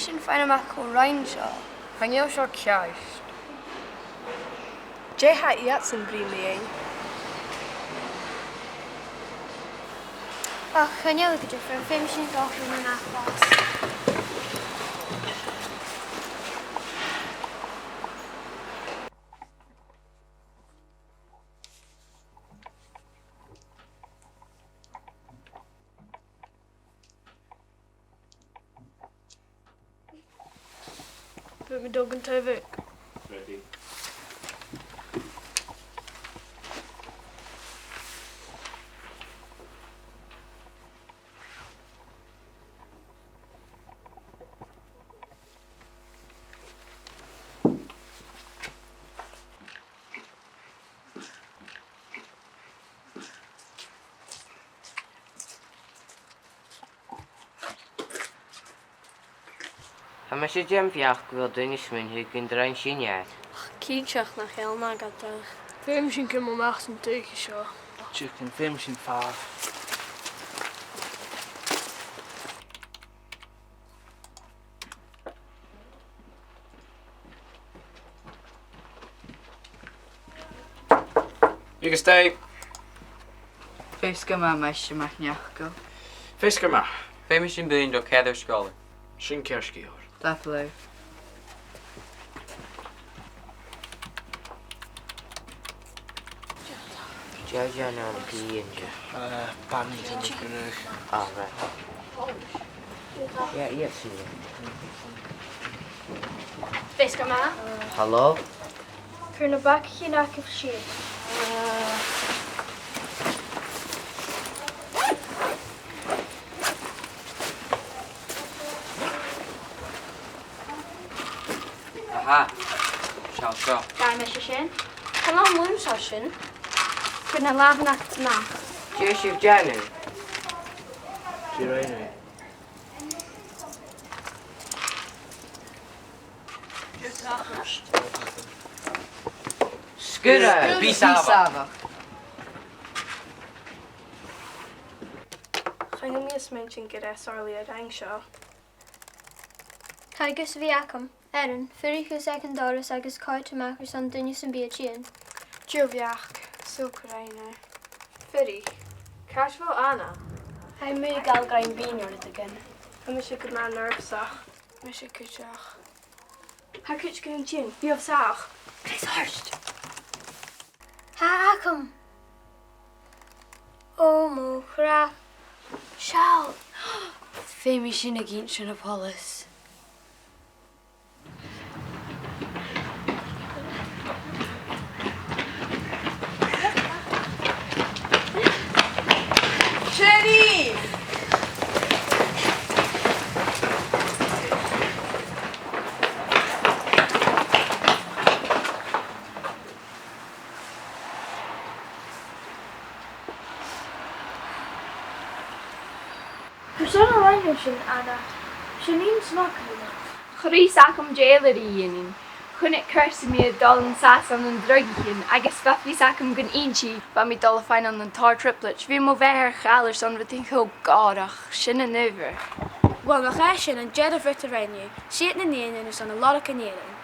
sin fáin amach go rain seo. Chaneo seo ceist. Jay ha iat san brí mé. Ach, chaneo go difra, féim sin fáin na nachlás. Put my dog in Tovik. Ready. Ha mae si jem fiach gweld dyn ysmyn hyd gyn draen siniad. Císeach na chéal na gadach. Féim sin cym o mach san tuigi seo. Chicken film sin far. You can stay. Fisca má meisi meach neach go. Fisker ma. Féimi sin bíonn do Àrd-sgoil. Sin ceircíor. Dafa le. Jajan am gyn. Badminton is Rìgh. Ah, right. Ja, hier zie je. Fisca ma? Hallo? Cur na bacchi na cif siad. Aha. Siaw seo. Gai me sin? Can on mwyn seo sin? Cur na lafn ac na. Jersey Janu. Girene. Skudda! Bísava. Chan yn mis mynd sin gyda sorli a dain seo. Caigus fi acam. Erin, ffyrich secondorus agus coit amach san dyni sy'n byd sin. Giofiach, Sucraine. Fyrich. Cash fo Anna. Hai mwy gael grain bín o'r ydygyn. Am eisiau gyda nerfsach. Mae eisiau cwtioch. Ha cwtio gyda'n gyn. Fi o'r sach. Chris Hurst. Ha acam. O mw crap. Sial. Féimi sin a gyn sin a polis. Jenny! Cwrson o rain sin, Anna. Sy'n ni'n snog hynny. Chris acam jailer I inin. Chwnet cyrsi mi a dol yn sas an yn drygin, agos faffis acam gan inchi, ba mi dol a fain an yn tar triplet. Fi mo feher chaler son fydd ti'n chw godach, sy'n yn nyfer. Wel, mae chai sin yn jed o frit o reinu. Siet na nian yn ys an a lot o canierin.